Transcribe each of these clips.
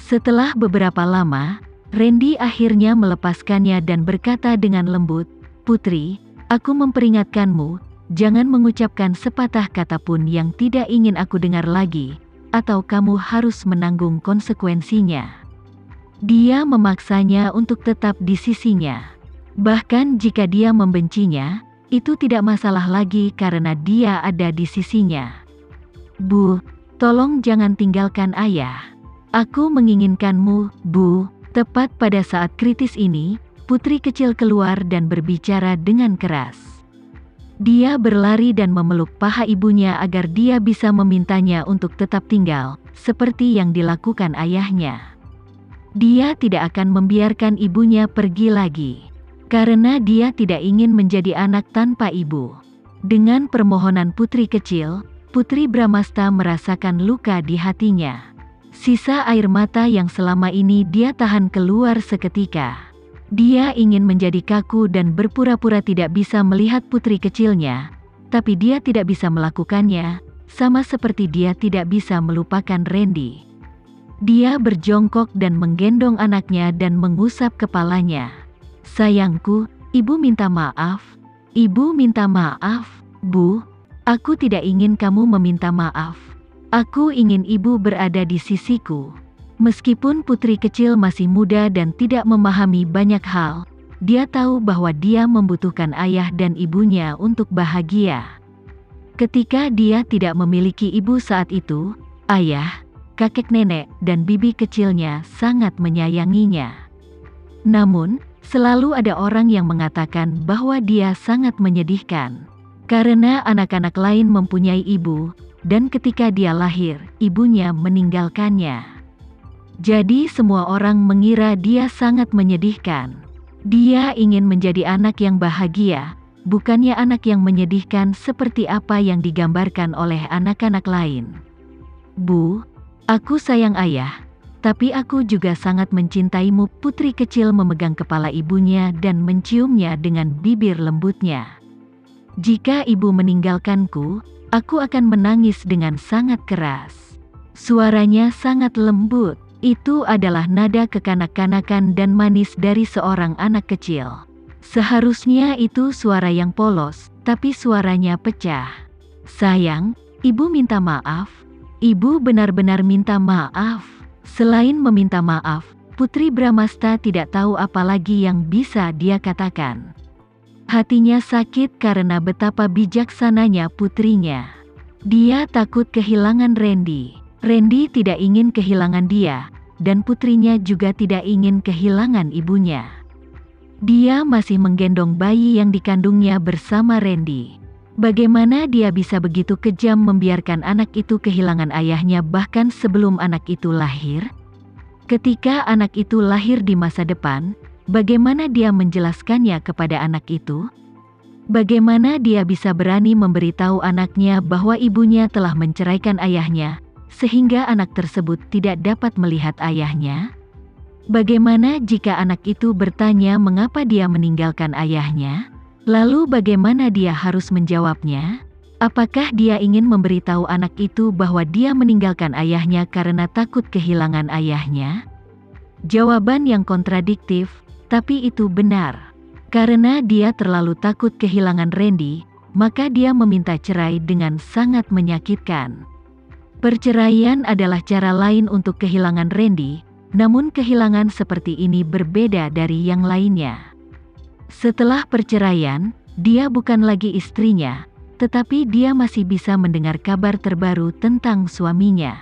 Setelah beberapa lama, Randy akhirnya melepaskannya dan berkata dengan lembut, "Putri, aku memperingatkanmu, jangan mengucapkan sepatah kata pun yang tidak ingin aku dengar lagi, atau kamu harus menanggung konsekuensinya." Dia memaksanya untuk tetap di sisinya. Bahkan jika dia membencinya, itu tidak masalah lagi karena dia ada di sisinya. "Bu, tolong jangan tinggalkan ayah. Aku menginginkanmu, Bu." Tepat pada saat kritis ini, putri kecil keluar dan berbicara dengan keras. Dia berlari dan memeluk paha ibunya agar dia bisa memintanya untuk tetap tinggal, seperti yang dilakukan ayahnya. Dia tidak akan membiarkan ibunya pergi lagi, karena dia tidak ingin menjadi anak tanpa ibu. Dengan permohonan putri kecil, Putri Bramasta merasakan luka di hatinya. Sisa air mata yang selama ini dia tahan keluar seketika. Dia ingin menjadi kaku dan berpura-pura tidak bisa melihat putri kecilnya, tapi dia tidak bisa melakukannya, sama seperti dia tidak bisa melupakan Randy. Dia berjongkok dan menggendong anaknya dan mengusap kepalanya. "Sayangku, ibu minta maaf. Ibu minta maaf, Bu. Aku tidak ingin kamu meminta maaf. Aku ingin ibu berada di sisiku." Meskipun putri kecil masih muda dan tidak memahami banyak hal, dia tahu bahwa dia membutuhkan ayah dan ibunya untuk bahagia. Ketika dia tidak memiliki ibu saat itu, ayah, kakek nenek, dan bibi kecilnya sangat menyayanginya. Namun, selalu ada orang yang mengatakan bahwa dia sangat menyedihkan. Karena anak-anak lain mempunyai ibu, dan ketika dia lahir, ibunya meninggalkannya. Jadi semua orang mengira dia sangat menyedihkan. Dia ingin menjadi anak yang bahagia, bukannya anak yang menyedihkan seperti apa yang digambarkan oleh anak-anak lain. "Bu, aku sayang ayah, tapi aku juga sangat mencintaimu." Putri kecil memegang kepala ibunya dan menciumnya dengan bibir lembutnya. "Jika ibu meninggalkanku, aku akan menangis dengan sangat keras." Suaranya sangat lembut. Itu adalah nada kekanak-kanakan dan manis dari seorang anak kecil. Seharusnya itu suara yang polos, tapi suaranya pecah. "Sayang, ibu minta maaf. Ibu benar-benar minta maaf." Selain meminta maaf, Putri Bramasta tidak tahu apa lagi yang bisa dia katakan. Hatinya sakit karena betapa bijaksananya putrinya. Dia takut kehilangan Randy. Randy tidak ingin kehilangan dia, dan putrinya juga tidak ingin kehilangan ibunya. Dia masih menggendong bayi yang dikandungnya bersama Randy. Bagaimana dia bisa begitu kejam membiarkan anak itu kehilangan ayahnya bahkan sebelum anak itu lahir? Ketika anak itu lahir di masa depan, bagaimana dia menjelaskannya kepada anak itu? Bagaimana dia bisa berani memberitahu anaknya bahwa ibunya telah menceraikan ayahnya, sehingga anak tersebut tidak dapat melihat ayahnya? Bagaimana jika anak itu bertanya mengapa dia meninggalkan ayahnya? Lalu bagaimana dia harus menjawabnya? Apakah dia ingin memberitahu anak itu bahwa dia meninggalkan ayahnya karena takut kehilangan ayahnya? Jawaban yang kontradiktif, tapi itu benar. Karena dia terlalu takut kehilangan Randy, maka dia meminta cerai dengan sangat menyakitkan. Perceraian adalah cara lain untuk kehilangan Randy, namun kehilangan seperti ini berbeda dari yang lainnya. Setelah perceraian, dia bukan lagi istrinya, tetapi dia masih bisa mendengar kabar terbaru tentang suaminya.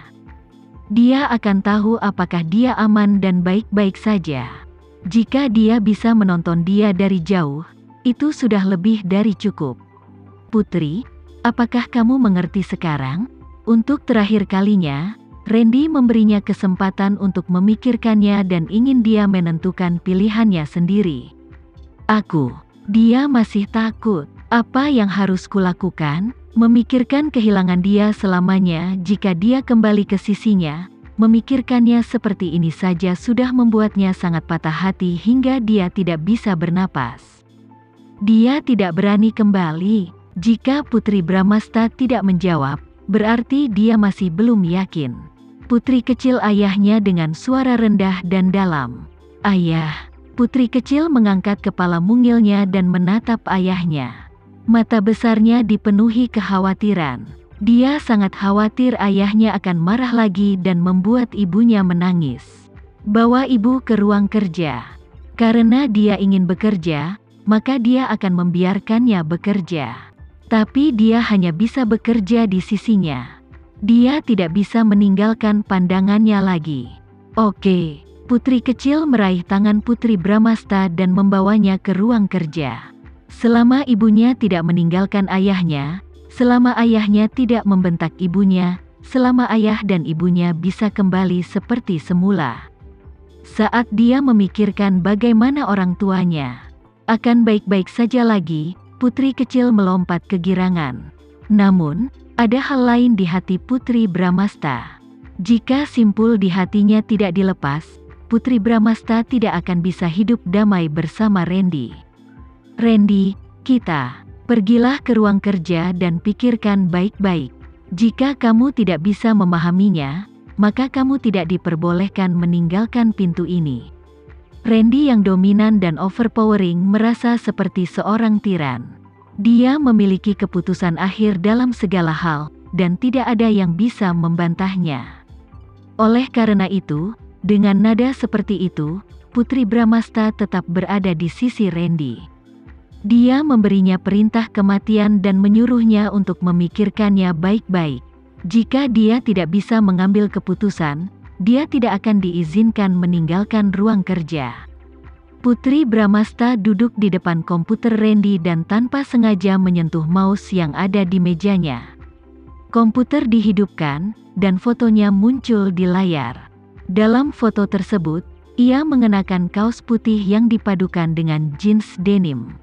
Dia akan tahu apakah dia aman dan baik-baik saja. Jika dia bisa menonton dia dari jauh, itu sudah lebih dari cukup. "Putri, apakah kamu mengerti sekarang?" Untuk terakhir kalinya, Randy memberinya kesempatan untuk memikirkannya dan ingin dia menentukan pilihannya sendiri. Dia masih takut. Apa yang harus kulakukan? Memikirkan kehilangan dia selamanya jika dia kembali ke sisinya. Memikirkannya seperti ini saja sudah membuatnya sangat patah hati hingga dia tidak bisa bernapas. Dia tidak berani kembali. Jika Putri Bramasta tidak menjawab, berarti dia masih belum yakin. putri kecil ayahnya dengan suara rendah dan dalam. "Ayah." Putri kecil mengangkat kepala mungilnya dan menatap ayahnya. Mata besarnya dipenuhi kekhawatiran. Dia sangat khawatir ayahnya akan marah lagi dan membuat ibunya menangis. "Bawa ibu ke ruang kerja." Karena dia ingin bekerja, maka dia akan membiarkannya bekerja. Tapi dia hanya bisa bekerja di sisinya. Dia tidak bisa meninggalkan pandangannya lagi. "Oke." Putri kecil meraih tangan Putri Bramasta dan membawanya ke ruang kerja. Selama ibunya tidak meninggalkan ayahnya, selama ayahnya tidak membentak ibunya, selama ayah dan ibunya bisa kembali seperti semula. Saat dia memikirkan bagaimana orang tuanya akan baik-baik saja lagi, putri kecil melompat kegirangan. Namun, ada hal lain di hati Putri Bramasta. Jika simpul di hatinya tidak dilepas, Putri Bramasta tidak akan bisa hidup damai bersama Randy. "Randy, pergilah ke ruang kerja dan pikirkan baik-baik. Jika kamu tidak bisa memahaminya, maka kamu tidak diperbolehkan meninggalkan pintu ini." Randy yang dominan dan overpowering merasa seperti seorang tiran. Dia memiliki keputusan akhir dalam segala hal, dan tidak ada yang bisa membantahnya. Oleh karena itu, dengan nada seperti itu, Putri Bramasta tetap berada di sisi Randy. Dia memberinya perintah kematian dan menyuruhnya untuk memikirkannya baik-baik. Jika dia tidak bisa mengambil keputusan, dia tidak akan diizinkan meninggalkan ruang kerja. Putri Bramasta duduk di depan komputer Randy dan tanpa sengaja menyentuh mouse yang ada di mejanya. Komputer dihidupkan, dan fotonya muncul di layar. Dalam foto tersebut, ia mengenakan kaos putih yang dipadukan dengan jeans denim.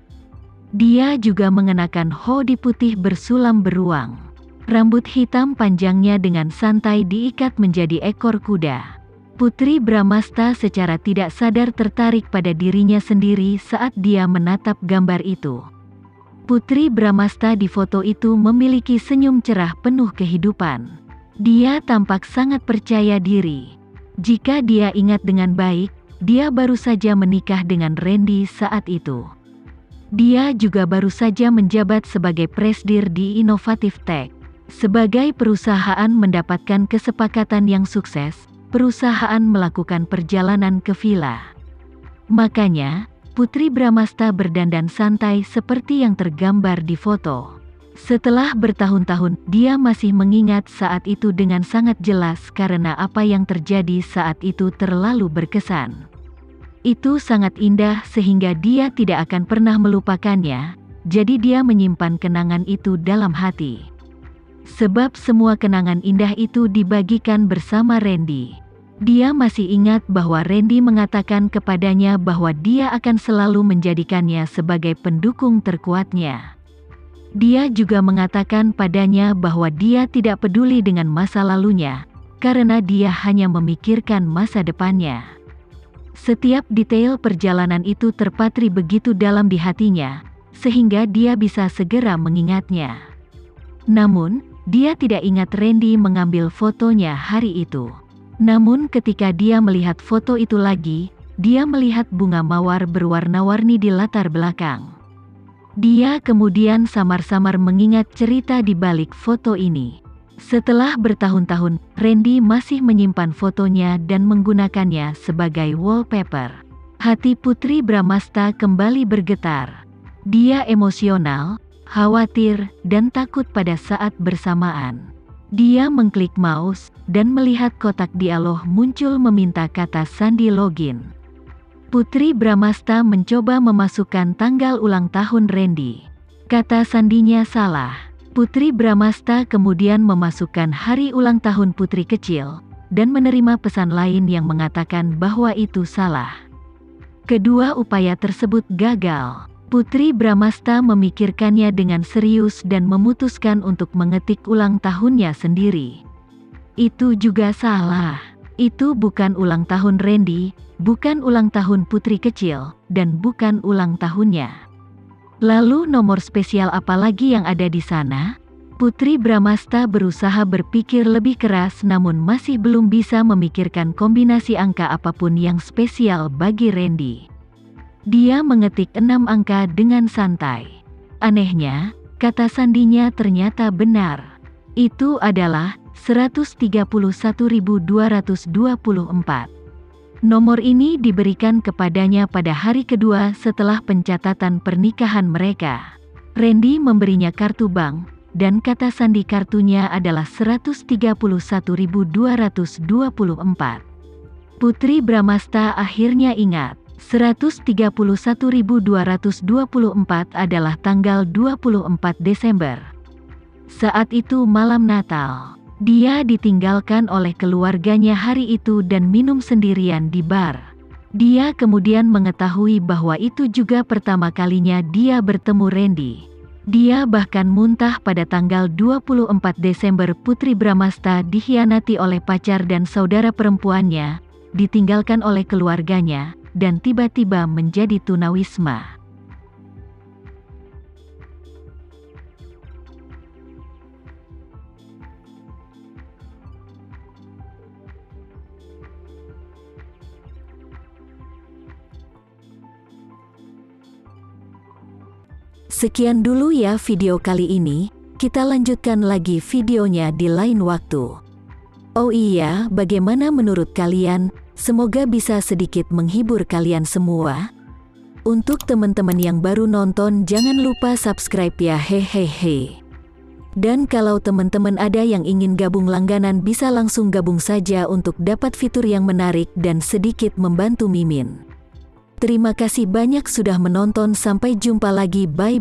Dia juga mengenakan hoodie putih bersulam beruang. Rambut hitam panjangnya dengan santai diikat menjadi ekor kuda. Putri Bramasta secara tidak sadar tertarik pada dirinya sendiri saat dia menatap gambar itu. Putri Bramasta di foto itu memiliki senyum cerah penuh kehidupan. Dia tampak sangat percaya diri. Jika dia ingat dengan baik, dia baru saja menikah dengan Randy saat itu. Dia juga baru saja menjabat sebagai presidir di Innovative Tech. Sebagai perusahaan mendapatkan kesepakatan yang sukses, perusahaan melakukan perjalanan ke villa. Makanya, Putri Bramasta berdandan santai seperti yang tergambar di foto. Setelah bertahun-tahun, dia masih mengingat saat itu dengan sangat jelas karena apa yang terjadi saat itu terlalu berkesan. Itu sangat indah sehingga dia tidak akan pernah melupakannya, jadi dia menyimpan kenangan itu dalam hati. Sebab semua kenangan indah itu dibagikan bersama Randy. Dia masih ingat bahwa Randy mengatakan kepadanya bahwa dia akan selalu menjadikannya sebagai pendukung terkuatnya. Dia juga mengatakan padanya bahwa dia tidak peduli dengan masa lalunya, karena dia hanya memikirkan masa depannya. Setiap detail perjalanan itu terpatri begitu dalam di hatinya, sehingga dia bisa segera mengingatnya. Namun, dia tidak ingat Randy mengambil fotonya hari itu. Namun ketika dia melihat foto itu lagi, dia melihat bunga mawar berwarna-warni di latar belakang. Dia kemudian samar-samar mengingat cerita di balik foto ini. Setelah bertahun-tahun, Randy masih menyimpan fotonya dan menggunakannya sebagai wallpaper. Hati Putri Bramasta kembali bergetar. Dia emosional, khawatir, dan takut pada saat bersamaan. Dia mengklik mouse, dan melihat kotak dialog muncul meminta kata sandi login. Putri Bramasta mencoba memasukkan tanggal ulang tahun Randy. Kata sandinya salah. Putri Bramasta kemudian memasukkan hari ulang tahun putri kecil, dan menerima pesan lain yang mengatakan bahwa itu salah. Kedua upaya tersebut gagal. Putri Bramasta memikirkannya dengan serius dan memutuskan untuk mengetik ulang tahunnya sendiri. Itu juga salah. Itu bukan ulang tahun Randy, bukan ulang tahun putri kecil, dan bukan ulang tahunnya. Lalu nomor spesial apa lagi yang ada di sana? Putri Bramasta berusaha berpikir lebih keras namun masih belum bisa memikirkan kombinasi angka apapun yang spesial bagi Randy. Dia mengetik 6 angka dengan santai. Anehnya, kata sandinya ternyata benar. Itu adalah 131.224. Nomor ini diberikan kepadanya pada hari kedua setelah pencatatan pernikahan mereka. Randy memberinya kartu bank, dan kata sandi kartunya adalah 131.224. Putri Bramasta akhirnya ingat, 131.224 adalah tanggal 24 Desember. Saat itu malam Natal. Dia ditinggalkan oleh keluarganya hari itu dan minum sendirian di bar. Dia kemudian mengetahui bahwa itu juga pertama kalinya dia bertemu Randy. Dia bahkan muntah pada tanggal 24 Desember. Putri Bramasta dikhianati oleh pacar dan saudara perempuannya, ditinggalkan oleh keluarganya, dan tiba-tiba menjadi tunawisma. Sekian dulu ya video kali ini, kita lanjutkan lagi videonya di lain waktu. Oh iya, bagaimana menurut kalian? Semoga bisa sedikit menghibur kalian semua. Untuk teman-teman yang baru nonton jangan lupa subscribe ya hehehe. Dan kalau teman-teman ada yang ingin gabung langganan bisa langsung gabung saja untuk dapat fitur yang menarik dan sedikit membantu Mimin. Terima kasih banyak sudah menonton, sampai jumpa lagi, bye.